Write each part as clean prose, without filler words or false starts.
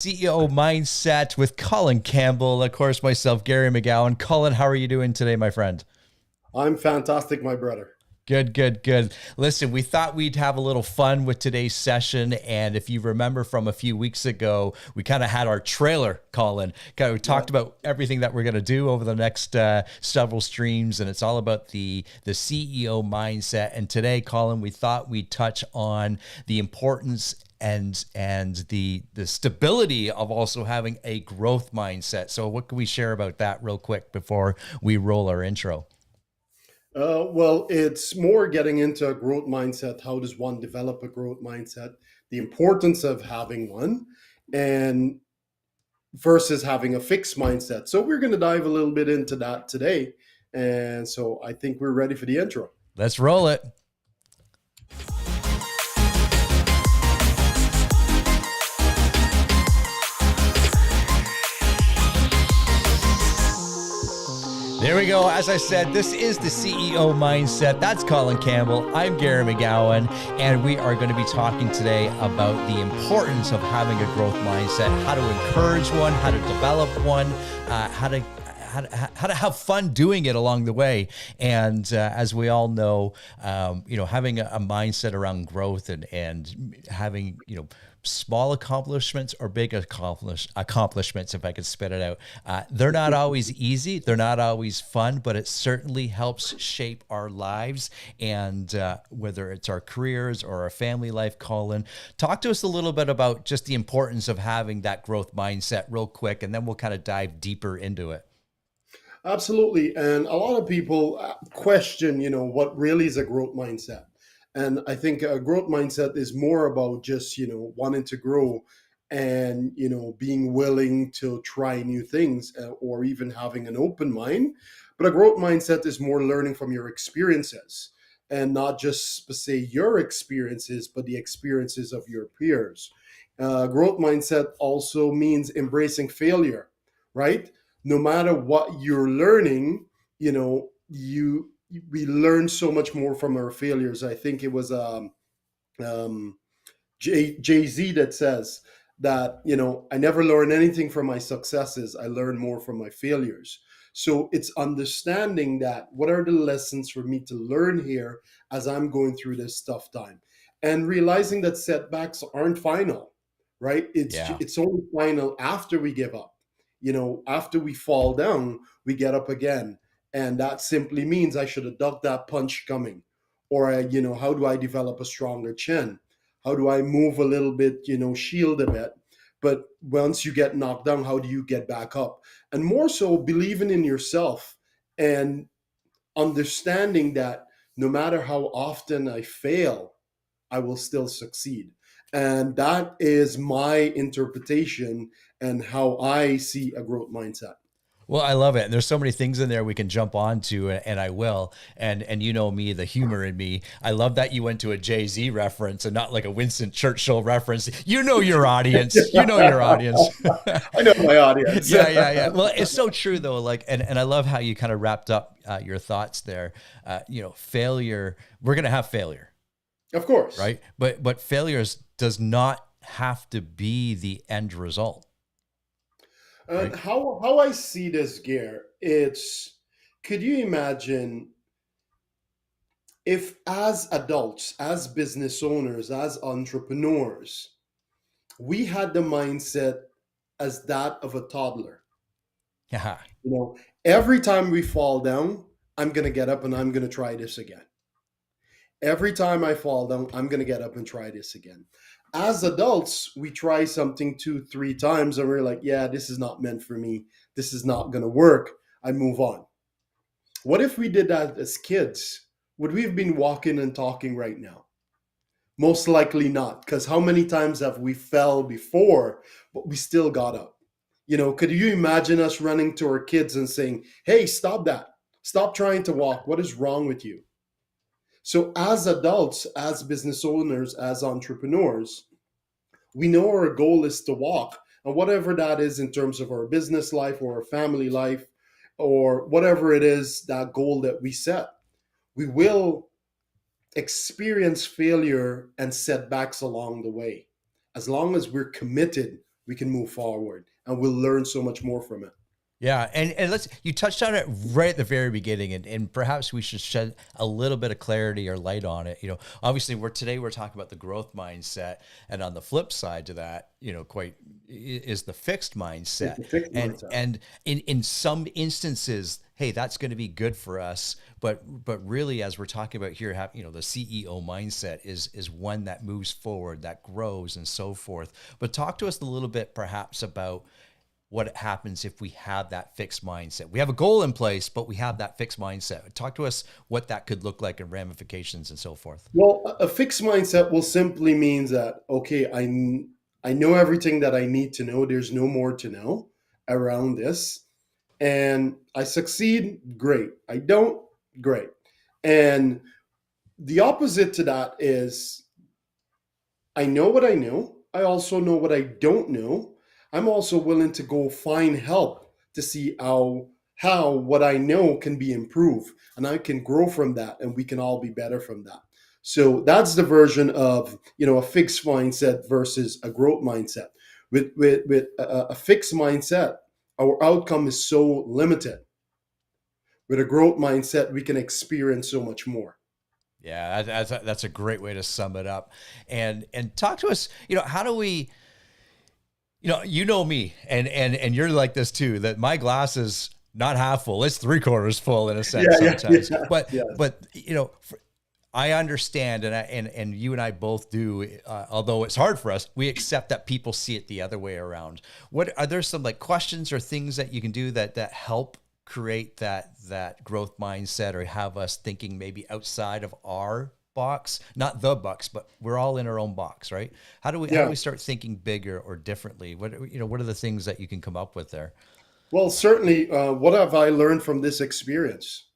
CEO Mindset with Colin Campbell, of course, myself, Gary McGowan. Colin, how are you doing today, my friend? I'm fantastic, my brother. Good, good, good. Listen, we thought we'd have a little fun with today's session. And if you remember from a few weeks ago, we kind of had our trailer, Colin. Kind of Yeah. talked about everything that we're going to do over the next several streams. And it's all about the CEO mindset. And today, Colin, we thought we'd touch on the importance and the stability of also having a growth mindset. So what can we share about that real quick before we roll our intro? Well, it's more getting into a growth mindset. How does one develop a growth mindset? The importance of having one, and versus having a fixed mindset. So we're going to dive a little bit into that today. And so I think we're ready for the intro. Let's roll it. There we go. As I said, this is the CEO Mindset. That's Colin Campbell. I'm Gary McGowan, and we are going to be talking today about the importance of having a growth mindset, how to encourage one, how to develop one, how to have fun doing it along the way. And as we all know, having a mindset around growth and having, small accomplishments or big accomplishments, if I could spit it out. They're not always easy. They're not always fun, but it certainly helps shape our lives. And whether it's our careers or our family life, Colin, talk to us a little bit about just the importance of having that growth mindset real quick, and then we'll kind of dive deeper into it. Absolutely. And a lot of people question, what really is a growth mindset? And I think a growth mindset is more about just, wanting to grow and, being willing to try new things or even having an open mind. But a growth mindset is more learning from your experiences and not just per se your experiences, but the experiences of your peers. Growth mindset also means embracing failure, right? No matter what you're learning, you we learn so much more from our failures. I think it was um, Jay Z that says that I never learn anything from my successes. I learn more from my failures. So it's understanding that what are the lessons for me to learn here as I'm going through this tough time, and realizing that setbacks aren't final, right? Yeah. It's only final after we give up. After we fall down, we get up again, and that simply means I should have ducked that punch coming, or how do I develop a stronger chin? How do I move a little bit, shield a bit? But once you get knocked down, how do you get back up? And more so, believing in yourself and understanding that no matter how often I fail, I will still succeed. And that is my interpretation and how I see a growth mindset. Well, I love it. And there's so many things in there we can jump onto, and I will. And you know me, the humor in me. I love that you went to a Jay-Z reference and not like a Winston Churchill reference. You know your audience. You know your audience. I know my audience. Yeah, yeah, yeah. Well, it's so true though. Like, and I love how you kind of wrapped up your thoughts there. Failure. We're gonna have failure, Of course. right? But failures does not have to be the end result, And right? how I see this, gear, it's, could you imagine if as adults, as business owners, as entrepreneurs, we had the mindset as that of a toddler? Yeah. You know, every time we fall down, I'm gonna get up and I'm gonna try this again. Every time I fall down, I'm gonna get up and try this again. As adults, we try something two, three times, and we're like, yeah, this is not meant for me. This is not gonna work. I move on. What if we did that as kids? Would we have been walking and talking right now? Most likely not, because how many times have we fell before, but we still got up? Could you imagine us running to our kids and saying, hey, stop that. Stop trying to walk. What is wrong with you? So, as adults, as business owners, as entrepreneurs, we know our goal is to walk, and whatever that is in terms of our business life or our family life, or whatever it is, that goal that we set, we will experience failure and setbacks along the way. As long as we're committed, we can move forward, and we'll learn so much more from it. Yeah, and let's you touched on it right at the very beginning, and perhaps we should shed a little bit of clarity or light on it. Obviously we're talking about the growth mindset, and on the flip side to that, quite is the fixed It's mindset. a fixed mindset. And in some instances, hey, that's going to be good for us, but really, as we're talking about here, the CEO mindset is one that moves forward, that grows, and so forth. But talk to us a little bit, perhaps, about what happens if we have that fixed mindset. We have a goal in place, but we have that fixed mindset. Talk to us what that could look like and ramifications and so forth. Well, a fixed mindset will simply means that, okay, I know everything that I need to know. There's no more to know around this. And I succeed, great. I don't, great. And the opposite to that is, I know what I know. I also know what I don't know. I'm also willing to go find help to see how what I know can be improved, and I can grow from that, and we can all be better from that. So that's the version of a fixed mindset versus a growth mindset. With a fixed mindset, our outcome is so limited. With a growth mindset, we can experience so much more. Yeah, that's a great way to sum it up. And talk to us. How do we? Me, and you're like this too. That my glass is not half full; it's three-quarters full in a Yeah, sense yeah, sometimes. yeah, But I understand, and you and I both do. Although it's hard for us, we accept that people see it the other way around. What are there some like questions or things that you can do that help create that growth mindset, or have us thinking maybe outside of our box, not the box, but we're all in our own box, right? How do yeah. we start thinking bigger or differently? What are the things that you can come up with there? Well, certainly, what have I learned from this experience?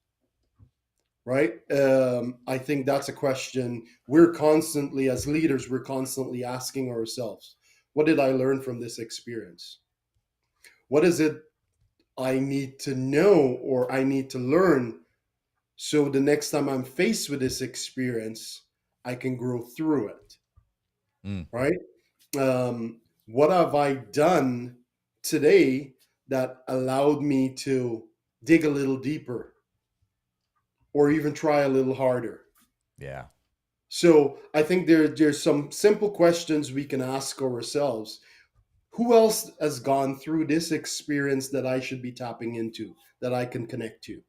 Right? I think that's a question we're constantly, as leaders, we're constantly asking ourselves. What did I learn from this experience? What is it I need to know or I need to learn so the next time I'm faced with this experience, I can grow through it? Mm, Right? What have I done today that allowed me to dig a little deeper or even try a little harder? yeah. So I think there's some simple questions we can ask ourselves. Who else has gone through this experience that I should be tapping into, that I can connect to?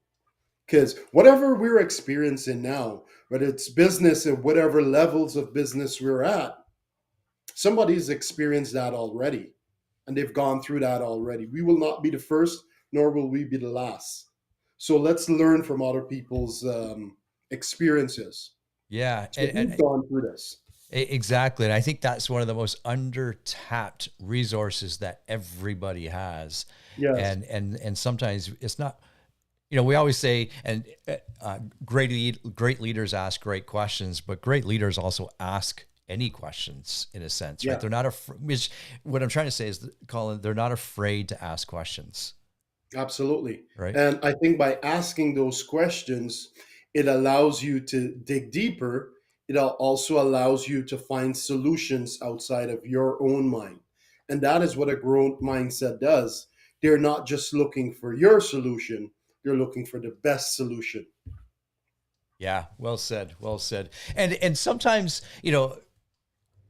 Because whatever we're experiencing now, whether it's business and whatever levels of business we're at, somebody's experienced that already, and they've gone through that already. We will not be the first, nor will we be the last. So let's learn from other people's experiences. Yeah. So we've gone through this. Exactly. And I think that's one of the most under-tapped resources that everybody has. Yes. And sometimes it's not, we always say, and great leaders ask great questions, but great leaders also ask any questions in a sense, right? Yeah. They're not which what I'm trying to say is, Colin, they're not afraid to ask questions, Absolutely. right? And I think by asking those questions, it allows you to dig deeper. It also allows you to find solutions outside of your own mind. And that is what a growth mindset does. They're not just looking for your solution, they're looking for the best solution. Yeah, well said, well said. And sometimes,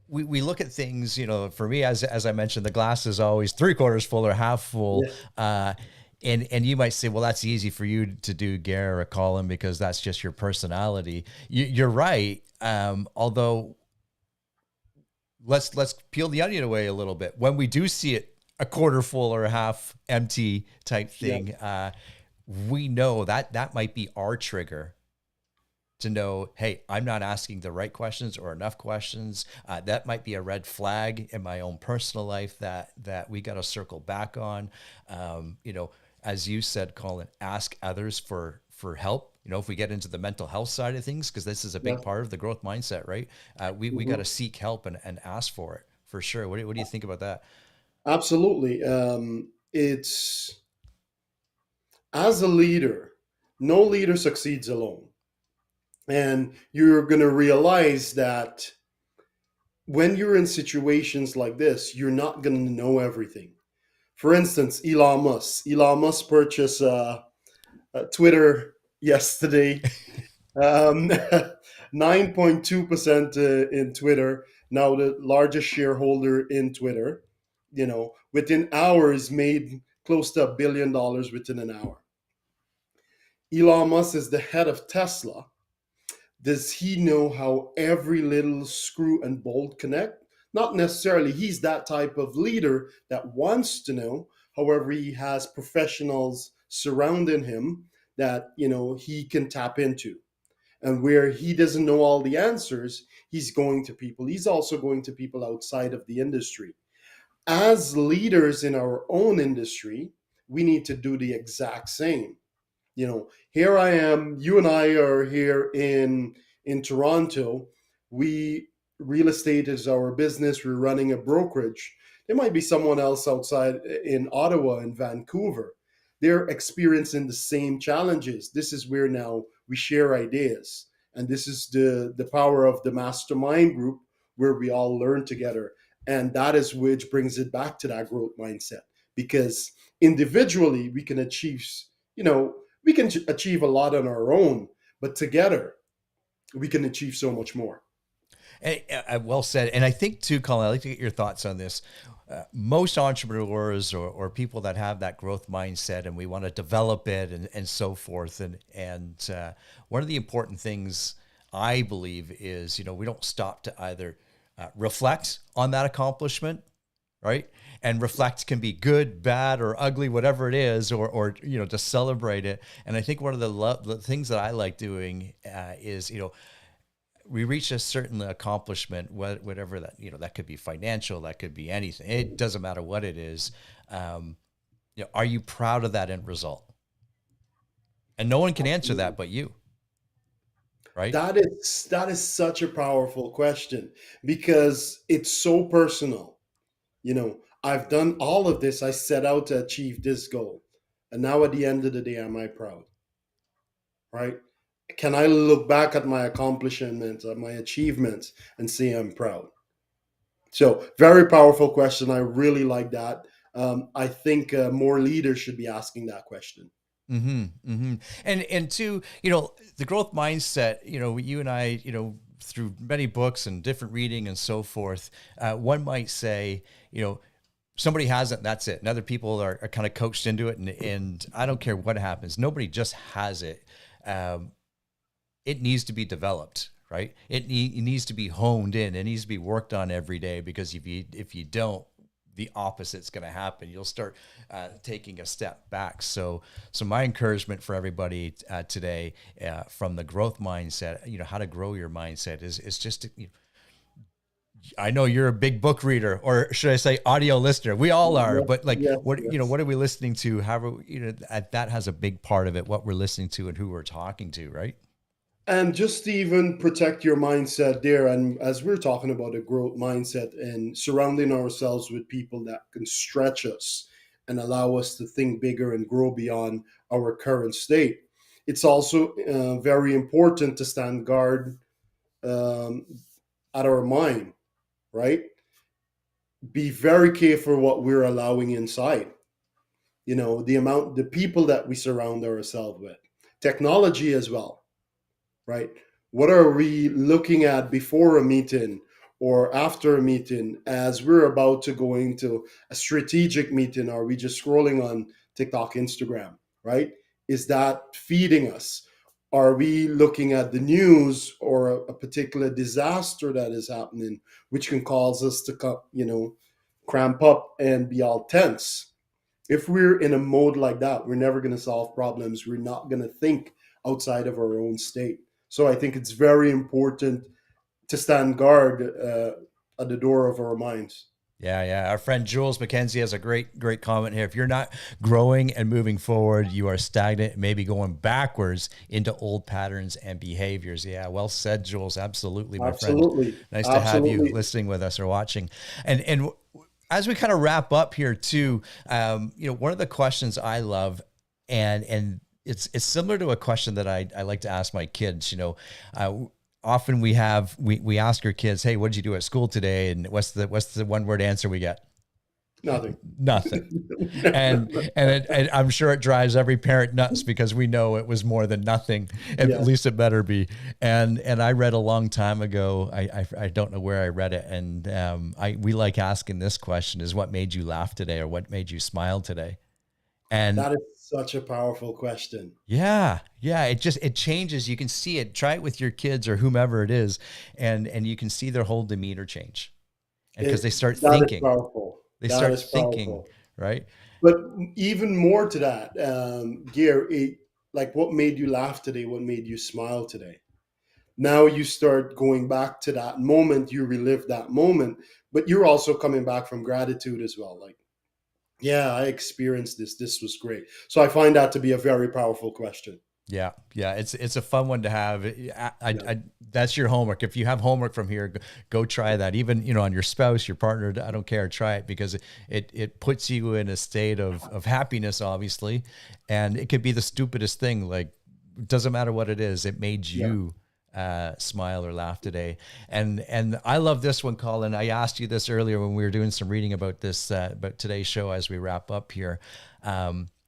we look at things, for me, as I mentioned, the glass is always three-quarters full or half full. Yeah. And you might say, well, that's easy for you to do, Gare or Colin, because that's just your personality. You're right. Although let's peel the onion away a little bit. When we do see it a quarter full or a half empty type Yeah. thing, we know that might be our trigger to know, hey, I'm not asking the right questions or enough questions. That might be a red flag in my own personal life that we got to circle back on. As you said, Colin, ask others for help. If we get into the mental health side of things, because this is a Yeah. big part of the growth mindset, right? We got to Mhm. seek help and ask for it for sure. What do you think about that? Absolutely. It's as a leader, no leader succeeds alone. And you're going to realize that when you're in situations like this, you're not going to know everything. For instance, Elon Musk. Elon Musk purchased Twitter yesterday. 9.2% in Twitter. Now the largest shareholder in Twitter. Within hours, made close to $1 billion within an hour. Elon Musk is the head of Tesla. Does he know how every little screw and bolt connect? Not necessarily. He's that type of leader that wants to know. However, he has professionals surrounding him that he can tap into. And where he doesn't know all the answers, he's going to people. He's also going to people outside of the industry. As leaders in our own industry, we need to do the exact same. Here I am, you and I are here in Toronto. We Real estate is our business. We're running a brokerage. There might be someone else outside in Ottawa and Vancouver. They're experiencing the same challenges. This is where now we share ideas. And this is the power of the mastermind group, where we all learn together. And that is which brings it back to that growth mindset. Because individually we can achieve, you know, we can achieve a lot on our own, but together we can achieve so much more. Well said. And I think too, Colin, I'd like to get your thoughts on this. Most entrepreneurs or people that have that growth mindset and we want to develop it and so forth. And one of the important things I believe is, we don't stop to either reflect on that accomplishment, right? And reflect can be good, bad, or ugly, whatever it is, or to celebrate it. And I think one of the things that I like doing is, we reach a certain accomplishment, whatever that, that could be financial, that could be anything. It doesn't matter what it is. Are you proud of that end result? And no one can answer that but you, right? That is such a powerful question, because it's so personal. I've done all of this. I set out to achieve this goal. And now at the end of the day, am I proud? Right? Can I look back at my accomplishments, at my achievements, and say I'm proud? So, very powerful question. I really like that. I think more leaders should be asking that question. Mm-hmm, mm-hmm. And two, the growth mindset, you and I, through many books and different reading and so forth, one might say, somebody has it, that's it. And other people are kind of coached into it. And I don't care what happens. Nobody just has it. It needs to be developed, right? It needs to be honed in. It needs to be worked on every day, because if you don't, the opposite's going to happen. You'll start taking a step back. So my encouragement for everybody today, from the growth mindset, how to grow your mindset is just to, I know you're a big book reader, or should I say audio listener? We all are, but Yes, what, yes. what are we listening to? How, that has a big part of it, what we're listening to and who we're talking to, right? And just to even protect your mindset there, and as we're talking about a growth mindset and surrounding ourselves with people that can stretch us and allow us to think bigger and grow beyond our current state, it's also very important to stand guard um, at our mind, right? Be very careful what we're allowing inside. The people that we surround ourselves with, technology as well, right? What are we looking at before a meeting or after a meeting, as we're about to go into a strategic meeting? Are we just scrolling on TikTok, Instagram, right? Is that feeding us? Are we looking at the news or a particular disaster that is happening, which can cause us to, cramp up and be all tense? If we're in a mode like that, we're never going to solve problems. We're not going to think outside of our own state. So I think it's very important to stand guard at the door of our minds. Yeah, yeah. Our friend Jules McKenzie has a great comment here. If you're not growing and moving forward, you are stagnant, maybe going backwards into old patterns and behaviors. Yeah, well said, Jules. Absolutely, my friend. Absolutely. Nice to have you Absolutely. listening with us or watching. And as we kind of wrap up here too, one of the questions I love, and it's similar to a question that I like to ask my kids. often we ask our kids, hey, what did you do at school today? And what's the one word answer we get? Nothing. Nothing. And I'm sure it drives every parent nuts because we know it was more than nothing. At Yes. least it better be. And I read a long time ago. I don't know where I read it. And we like asking this question: is what made you laugh today, or what made you smile today? And That is such a powerful question. yeah, it changes. You can see it. Try it with your kids or whomever it is, and you can see their whole demeanor change. And because It they start that is thinking, powerful. That is powerful. right? But even more to that, Gear, like what made you laugh today? What made you smile today? Now you start going back to that moment. You relive that moment, but you're also coming back from gratitude as well. Like, yeah, I experienced this. This was great. So I find that to be a very powerful question. Yeah, it's a fun one to have. Yeah. That's your homework. If you have homework from here, go try that. Even on your spouse, your partner. I don't care. Try it because it puts you in a state of happiness, obviously, and it could be the stupidest thing. Like, it doesn't matter what it is. It made Yeah. you smile or laugh today. And I love this one, Colin. I asked you this earlier when we were doing some reading about this about today's show as we wrap up here.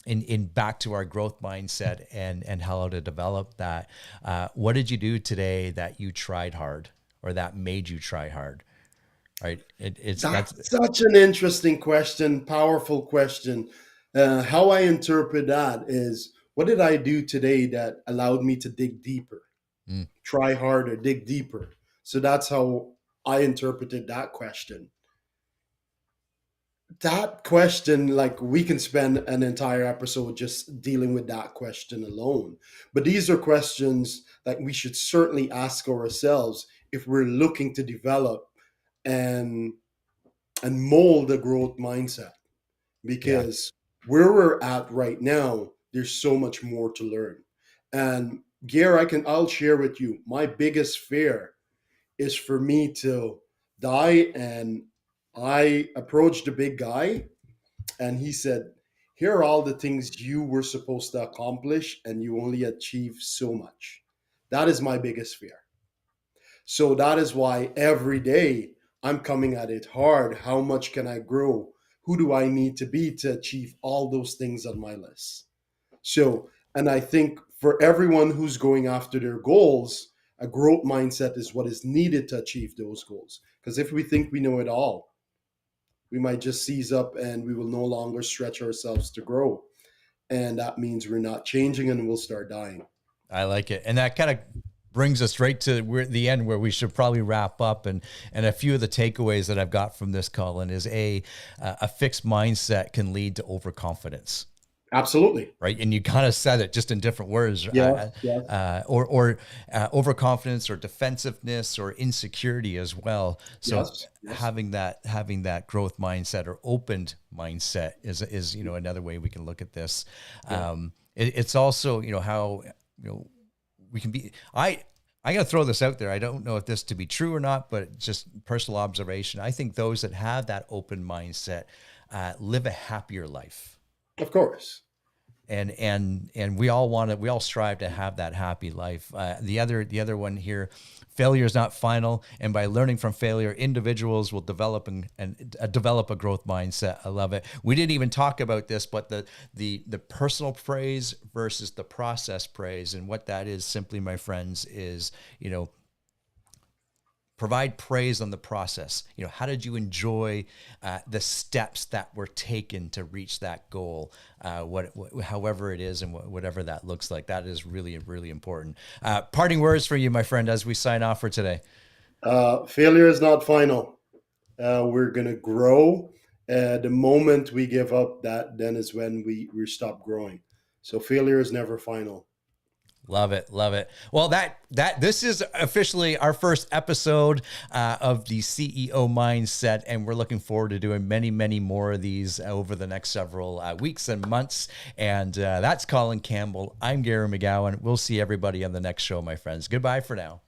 In back to our growth mindset and how to develop that. What did you do today that you tried hard or that made you try hard? Right. That's That's such an interesting question, powerful question. How I interpret that is, what did I do today that allowed me to dig deeper, mm, try harder, dig deeper? So that's how I interpreted that question. That question, like, we can spend an entire episode just dealing with that question alone. But these are questions that we should certainly ask ourselves if we're looking to develop and mold a growth mindset, yeah. because where we're at right now, there's so much more to learn. And Gare, I'll share with you, my biggest fear is for me to die. And I approached the big guy and he said, here are all the things you were supposed to accomplish and you only achieved so much. That is my biggest fear. So that is why every day I'm coming at it hard. How much can I grow? Who do I need to be to achieve all those things on my list? So, and I think for everyone who's going after their goals, a growth mindset is what is needed to achieve those goals. Because if we think we know it all, we might just seize up and we will no longer stretch ourselves to grow. And that means we're not changing and we'll start dying. I like it. And that kind of brings us right to the end where we should probably wrap up. And a few of the takeaways that I've got from this, Colin, is a fixed mindset can lead to overconfidence. Absolutely. Right. And you kind of said it just in different words, Yes, yes, or overconfidence or defensiveness or insecurity as well. So yes, yes. having that growth mindset or opened mindset is another way we can look at this. Yeah. It's also, how, we can be, I got to throw this out there. I don't know if this to be true or not, but just personal observation. I think those that have that open mindset live a happier life. Of course. And we all strive to have that happy life. The other one here, failure is not final, and by learning from failure, individuals will develop and develop a growth mindset. I love it. We didn't even talk about this, but the personal praise versus the process praise, and what that is simply, my friends, is provide praise on the process. How did you enjoy the steps that were taken to reach that goal? However it is, and whatever that looks like, that is really, really important. Parting words for you, my friend, as we sign off for today. Failure is not final. We're gonna grow. The moment we give up, that then is when we stop growing. So failure is never final. Love it. Love it. Well, this is officially our first episode of the CEO Mindset, and we're looking forward to doing many, many more of these over the next several weeks and months. And that's Colin Campbell. I'm Gary McGowan. We'll see everybody on the next show, my friends. Goodbye for now.